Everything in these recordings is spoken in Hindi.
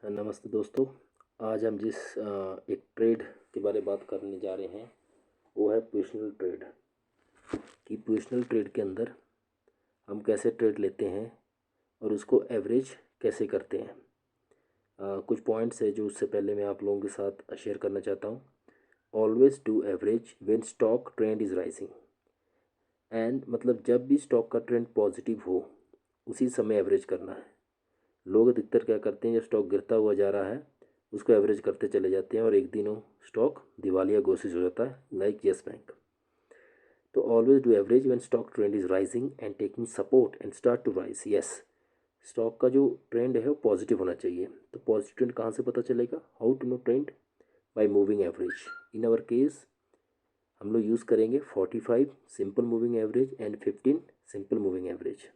नमस्ते दोस्तों। आज हम जिस एक ट्रेड के बारे में बात करने जा रहे हैं वो है पोजिशनल ट्रेड। कि पोजिशनल ट्रेड के अंदर हम कैसे ट्रेड लेते हैं और उसको एवरेज कैसे करते हैं। कुछ पॉइंट्स है जो उससे पहले मैं आप लोगों के साथ शेयर करना चाहता हूँ। Always do average when stock trend is rising. And मतलब जब भी स्टॉक का ट्रेंड पॉजिटिव हो उसी समय एवरेज करना है। लोग अधिकतर क्या करते हैं, जब स्टॉक गिरता हुआ जा रहा है उसको एवरेज करते चले जाते हैं और एक दिन वो स्टॉक दिवालिया घोषित हो जाता है, लाइक येस बैंक। तो always do average when stock trend is rising and taking support and start to rise. Yes, stock का जो ट्रेंड है वो पॉजिटिव होना चाहिए। तो पॉजिटिव ट्रेंड कहाँ से पता चलेगा? How to know trend? By moving average. In our case हम लोग यूज़ करेंगे 45 simple moving average and 15 simple moving average.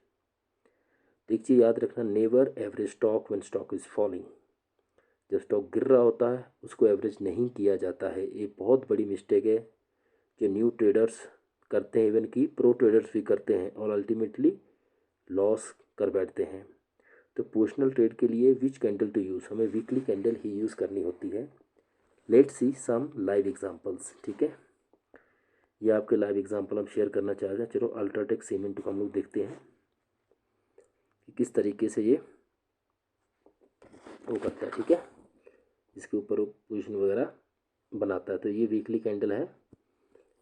तो एक चीज़ याद रखना, never average stock when stock is falling. जब स्टॉक गिर रहा होता है उसको एवरेज नहीं किया जाता है। ये बहुत बड़ी मिस्टेक है जो न्यू ट्रेडर्स करते हैं, इवन कि प्रो ट्रेडर्स भी करते हैं और अल्टीमेटली लॉस कर बैठते हैं। तो पोजिशनल ट्रेड के लिए विच कैंडल टू यूज़, हमें वीकली कैंडल ही यूज़ करनी होती है। Let's see some live examples. ठीक है, ये आपके लाइव एग्जांपल हम शेयर करना चाह रहे हैं। चलो अल्ट्राटेक सीमेंट को हम लोग देखते हैं कि किस तरीके से ये वो करता है। ठीक है, इसके ऊपर वो पोजिशन वगैरह बनाता है। तो ये वीकली कैंडल है।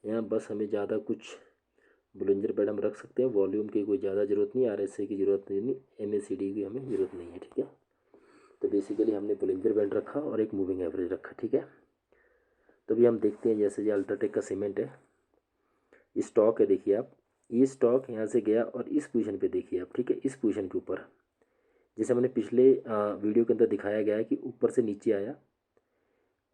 यहाँ बस हमें ज़्यादा कुछ बुलिंजर बैंड हम रख सकते हैं। वॉल्यूम की कोई ज़्यादा ज़रूरत नहीं, आरएसआई की ज़रूरत नहीं, एमएसीडी की हमें ज़रूरत नहीं है। ठीक है, तो बेसिकली हमने बुलिंजर बैंड रखा और एक मूविंग एवरेज रखा। ठीक है, तो अभी हम देखते हैं जैसे ये अल्ट्राटेक का सीमेंट है, स्टॉक है। देखिए आप, ये स्टॉक यहाँ से गया और इस पोजीशन पे देखिए आप। ठीक है, इस पोजीशन के ऊपर जैसे मैंने पिछले वीडियो के अंदर दिखाया गया है कि ऊपर से नीचे आया।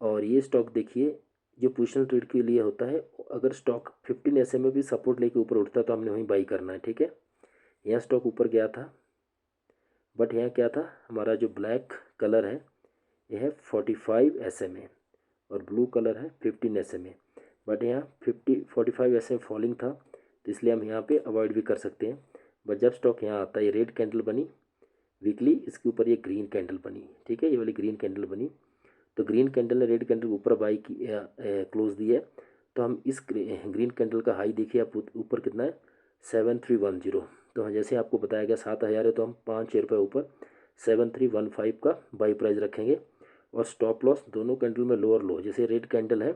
और ये स्टॉक देखिए जो पोजिशनल ट्रेड के लिए होता है, अगर स्टॉक 15 ऐसे में भी सपोर्ट लेके ऊपर उठता है तो हमने वहीं बाई करना है। ठीक है, यहाँ स्टॉक ऊपर गया था बट यहाँ क्या था, हमारा जो ब्लैक कलर है यह है 45 SMA और ब्लू कलर है 15 SMA। बट यहाँ 45 SMA फॉलिंग था तो इसलिए हम यहाँ पे अवॉइड भी कर सकते हैं। बट जब स्टॉक यहाँ आता है, ये रेड कैंडल बनी वीकली, इसके ऊपर ये ग्रीन कैंडल बनी। ठीक है, ये वाली ग्रीन कैंडल बनी। तो ग्रीन कैंडल ने रेड कैंडल के ऊपर बाई की क्लोज दी है। तो हम इस ग्रीन कैंडल का हाई देखिए आप, ऊपर कितना है 7310। तो हाँ, जैसे आपको बताया गया 7000 है तो हम 5 रुपये ऊपर 7315 का बाई प्राइस रखेंगे। और स्टॉप लॉस दोनों कैंडल में लोअर लो, जैसे रेड कैंडल है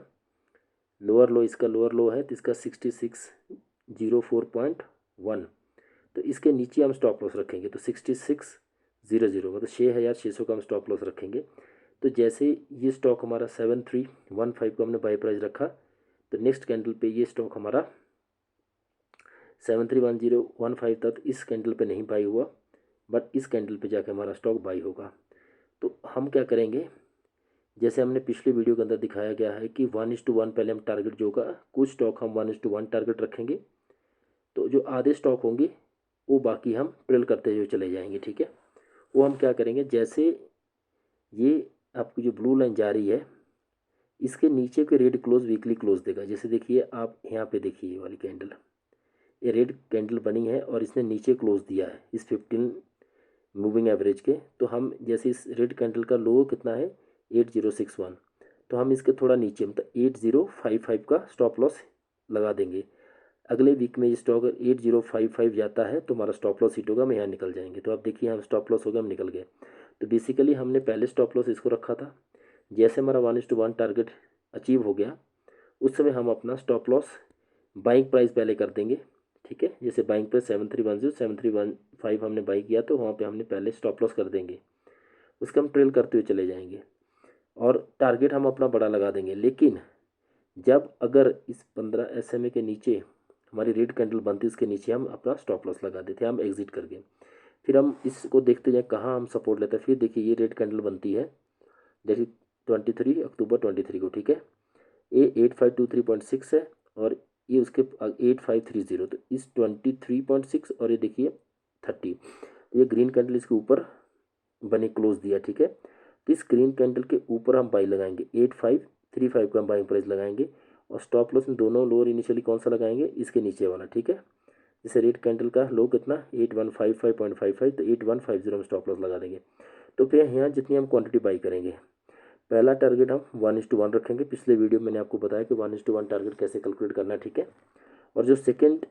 लोअर लो, इसका लोअर लो है तो इसका 6604.1। तो इसके नीचे हम स्टॉप लॉस रखेंगे तो 6600, मतलब 6600 का हम स्टॉप लॉस रखेंगे। तो जैसे ये स्टॉक हमारा 7315 को हमने बाई प्राइस रखा तो नेक्स्ट कैंडल पे ये स्टॉक हमारा 731015 तक इस कैंडल पे नहीं बाई हुआ, बट इस कैंडल पे जाके हमारा स्टॉक बाई होगा। तो हम क्या करेंगे, जैसे हमने पिछले वीडियो के अंदर दिखाया गया है कि 1:1 पहले हम टारगेट जो होगा, कुछ स्टॉक हम 1:1 टारगेट रखेंगे। तो जो आधे स्टॉक होंगे वो बाकी हम ट्रेल करते हुए चले जाएंगे। ठीक है, वो हम क्या करेंगे, जैसे ये आपकी जो ब्लू लाइन जा रही है इसके नीचे के रेड क्लोज वीकली क्लोज देगा। जैसे देखिए आप यहाँ पे देखिए ये वाली कैंडल, ये रेड कैंडल बनी है और इसने नीचे क्लोज दिया है इस 15 मूविंग एवरेज के। तो हम जैसे इस रेड कैंडल का लो कितना है 8061, तो हम इसके थोड़ा नीचे मतलब 8055 का स्टॉप लॉस लगा देंगे। अगले वीक में ये स्टॉक 8055 जाता है तो हमारा स्टॉप लॉस हिट होगा, हम यहाँ निकल जाएंगे। तो आप देखिए हम स्टॉप लॉस हो गया, हम निकल गए। तो बेसिकली हमने पहले स्टॉप लॉस इसको रखा था, जैसे हमारा 1:1 टारगेट अचीव हो गया उस समय हम अपना स्टॉप लॉस बाइंग प्राइस पहले कर देंगे। ठीक है, जैसे बाइंग प्राइस 7310 7315 हमने बाई किया तो वहाँ पे हमने पहले स्टॉप लॉस कर देंगे, उसका हम ट्रेल करते हुए चले जाएंगे और टारगेट हम अपना बड़ा लगा देंगे। लेकिन जब अगर इस 15 SMA के नीचे हमारी रेड कैंडल बनती है, इसके नीचे हम अपना स्टॉप लॉस लगा देते हैं, हम एग्जिट कर गए। फिर हम इसको देखते जाए कहाँ हम सपोर्ट लेते हैं। फिर देखिए ये रेड कैंडल बनती है जैसे 23 अक्टूबर 23 को। ठीक है, ये 8523.6 है और ये उसके 8530, तो इस 23.6 और ये देखिए 30, तो ये ग्रीन कैंडल इसके ऊपर बने क्लोज दिया। ठीक है, तो इस ग्रीन कैंडल के ऊपर हम बाई लगाएंगे 8535 का हम बाई प्राइस लगाएंगे और स्टॉप लॉस में दोनों लोअर इनिशियली कौन सा लगाएंगे, इसके नीचे वाला। ठीक है, जैसे रेड कैंडल का लो कितना 8155.55, तो 8150 हम स्टॉप लॉस लगा देंगे। तो फिर यहाँ जितनी हम क्वांटिटी बाई करेंगे, पहला टारगेट हम 1:1 रखेंगे। पिछले वीडियो में मैंने आपको बताया कि 1:1 टारगेट कैसे कैलकुलेट करना है, ठीक है। और जो सेकेंड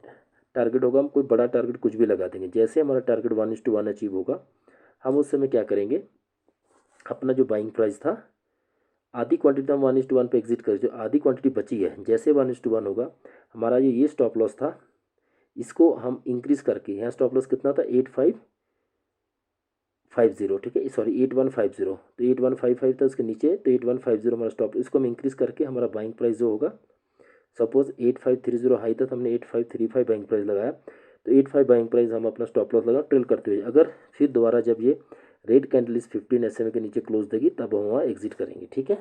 टारगेट होगा, हम कोई बड़ा टारगेट कुछ भी लगा देंगे। जैसे हमारा टारगेट 1:1 अचीव होगा, हम उस समय क्या करेंगे, अपना जो बाइंग प्राइस था, आधी क्वांटिटी हम 1:1 पे एग्जिट करें, जो आधी क्वांटिटी बची है, जैसे 1:1 होगा, हमारा ये स्टॉप लॉस था, इसको हम इंक्रीज करके, यहाँ स्टॉप लॉस कितना था 8550, ठीक है, सॉरी 8150, तो 8155 था उसके नीचे, तो 8150 हमारा स्टॉप, इसको हम इंक्रीज करके हमारा बाइंग प्राइस जो होगा, सपोज 8530 हाई था, तो हमने 8535 बाइंग प्राइस लगाया, तो 85 बाइंग प्राइस हम अपना स्टॉप लॉस लगा ट्रेल करते हुए। अगर फिर दोबारा जब ये रेड कैंडल इस 15 SMA के नीचे क्लोज देगी, तब हम वहाँ एग्जिट करेंगे, ठीक है,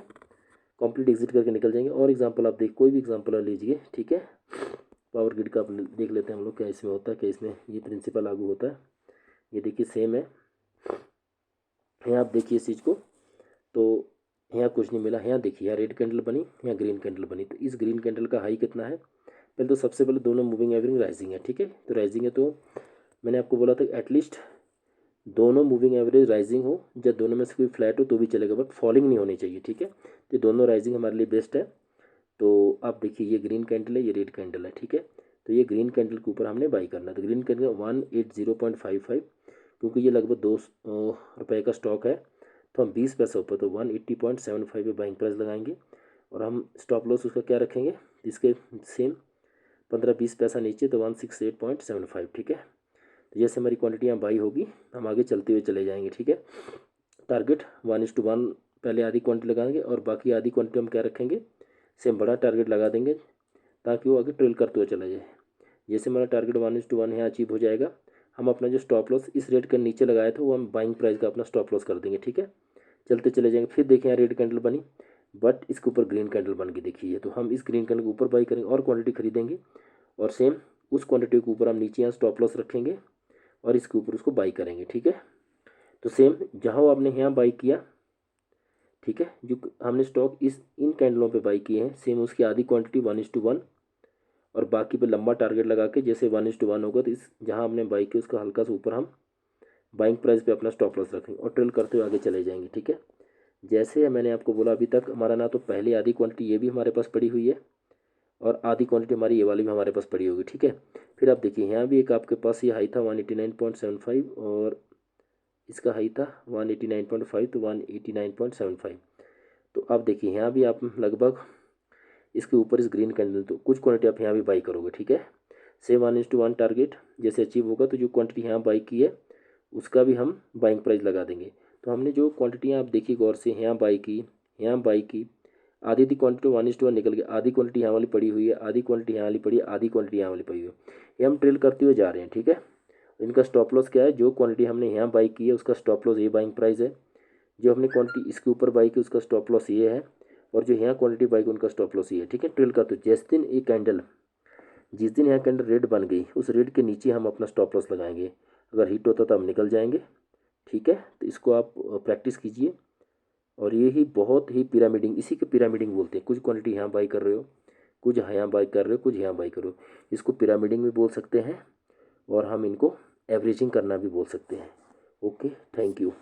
कंप्लीट एग्जिट करके निकल जाएंगे। और एग्जांपल आप कोई भी एग्जांपल लीजिए, ठीक है, पावर ग्रिड का आप देख लेते हैं हम लोग, क्या इसमें होता है, क्या इसमें ये प्रिंसिपल लागू होता है। ये देखिए सेम है, यहाँ आप देखिए इस चीज़ को, तो यहाँ कुछ नहीं मिला, यहाँ देखिए यहाँ रेड कैंडल बनी, यहाँ ग्रीन कैंडल बनी, तो इस ग्रीन कैंडल का हाई कितना है, पहले तो सबसे पहले दोनों मूविंग एवरेज राइजिंग है, ठीक है, तो राइजिंग है, तो मैंने आपको बोला था एटलीस्ट दोनों मूविंग एवरेज राइजिंग हो, जब दोनों में से कोई फ्लैट हो तो भी चलेगा, बट फॉलिंग नहीं होनी चाहिए, ठीक है, तो दोनों राइजिंग हमारे लिए बेस्ट है। तो आप देखिए ये ग्रीन कैंडल है, ये रेड कैंडल है, ठीक है, तो ये ग्रीन कैंडल के ऊपर हमने बाई करना है, तो ग्रीन कैंडल 180.55, क्योंकि ये लगभग 2 रुपये का स्टॉक है, तो हम 20 पैसा ऊपर, तो 180.75 पे बाइंग प्राइस लगाएंगे, और हम स्टॉप लॉस उसका क्या रखेंगे, इसके सेम 15-20 पैसा नीचे, तो 168.75, ठीक है। तो जैसे हमारी क्वांटिटी यहाँ बाई होगी, हम आगे चलते हुए चले जाएंगे, ठीक है। टारगेट 1:1 पहले आधी क्वांटिटी लगाएंगे, और बाकी आधी क्वांटिटी हम क्या रखेंगे, सेम बड़ा टारगेट लगा देंगे, ताकि वो आगे ट्रेल करते हुए चला जाए। जैसे हमारा टारगेट 1:1 यहाँ अचीव हो जाएगा, हम अपना जो स्टॉप लॉस इस रेट के नीचे लगाया था, वो हम बाइंग प्राइस का अपना स्टॉप लॉस कर देंगे, ठीक है, चलते चले जाएंगे। फिर देखिए यहाँ रेड कैंडल बनी, बट इसके ऊपर ग्रीन कैंडल बन के देखिए, तो हम इस ग्रीन कैंडल के ऊपर बाई करेंगे और क्वांटिटी खरीदेंगे, और सेम उस क्वांटिटी के ऊपर हम नीचे यहाँ स्टॉप लॉस रखेंगे, और इसके ऊपर उसको बाई करेंगे, ठीक है। तो सेम जहाँ आपने यहाँ बाई किया, ठीक है, जो हमने स्टॉक इन कैंडलों पे बाई किए हैं, सेम उसकी आधी क्वांटिटी 1:1, और बाकी पे लंबा टारगेट लगा के, जैसे 1:1 होगा, तो इस जहाँ हमने बाई की उसका हल्का सा ऊपर हम बाइंग प्राइस पे अपना स्टॉप लॉस रखेंगे, और ट्रेल करते हुए आगे चले जाएंगे, ठीक है। जैसे मैंने आपको बोला, अभी तक हमारा ना तो पहले आधी क्वांटिटी ये भी हमारे पास पड़ी हुई है, और आधी क्वांटिटी हमारी ये वाली भी हमारे पास पड़ी होगी, ठीक है। फिर आप देखिए यहाँ भी एक आपके पास ये हाई था 189.75, और इसका हाई था 189.5, तो 189.75, तो आप देखिए यहाँ भी आप लगभग इसके ऊपर इस ग्रीन कैंडल, तो कुछ क्वांटिटी आप यहाँ भी बाई करोगे, ठीक है। से 1:1 टारगेट जैसे अचीव होगा, तो जो क्वांटिटी यहाँ बाई की है उसका भी हम बाइंग प्राइस लगा देंगे। तो हमने जो क्वांटिटियाँ आप देखी गौर से, यहाँ बाई की, यहाँ बाई की, आधी क्वांटिटी 1:1 निकल गई, आधी क्वांटिटी यहाँ वाली पड़ी हुई है, आधी क्वांटिटी यहाँ वाली पड़ी है, आधी क्वांटिटी यहाँ वाली पड़ी हुई है, ये हम ट्रेल करते हुए जा रहे हैं, ठीक है। इनका स्टॉप लॉस क्या है, जो क्वांटिटी हमने यहाँ बाई की है उसका स्टॉप लॉस ये बाइंग प्राइस है, जो हमने क्वांटिटी इसके ऊपर बाई की उसका स्टॉप लॉस ये है, और जो यहाँ क्वांटिटी बाई की उनका स्टॉप लॉस ये है, ठीक है। ट्रेल करते जिस दिन यहाँ कैंडल रेड बन गई, उस रेड के नीचे हम अपना स्टॉप लॉस लगाएंगे, अगर हिट होता तो हम निकल जाएंगे, ठीक है। तो इसको आप प्रैक्टिस कीजिए, और ये ही बहुत ही पिरामिडिंग, इसी के पिरामिडिंग बोलते हैं। कुछ क्वांटिटी यहाँ बाई कर रहे हो, कुछ यहाँ बाई कर रहे हो, कुछ यहाँ बाई करो, इसको पिरामिडिंग भी बोल सकते हैं, और हम इनको एवरेजिंग करना भी बोल सकते हैं। Okay, thank you.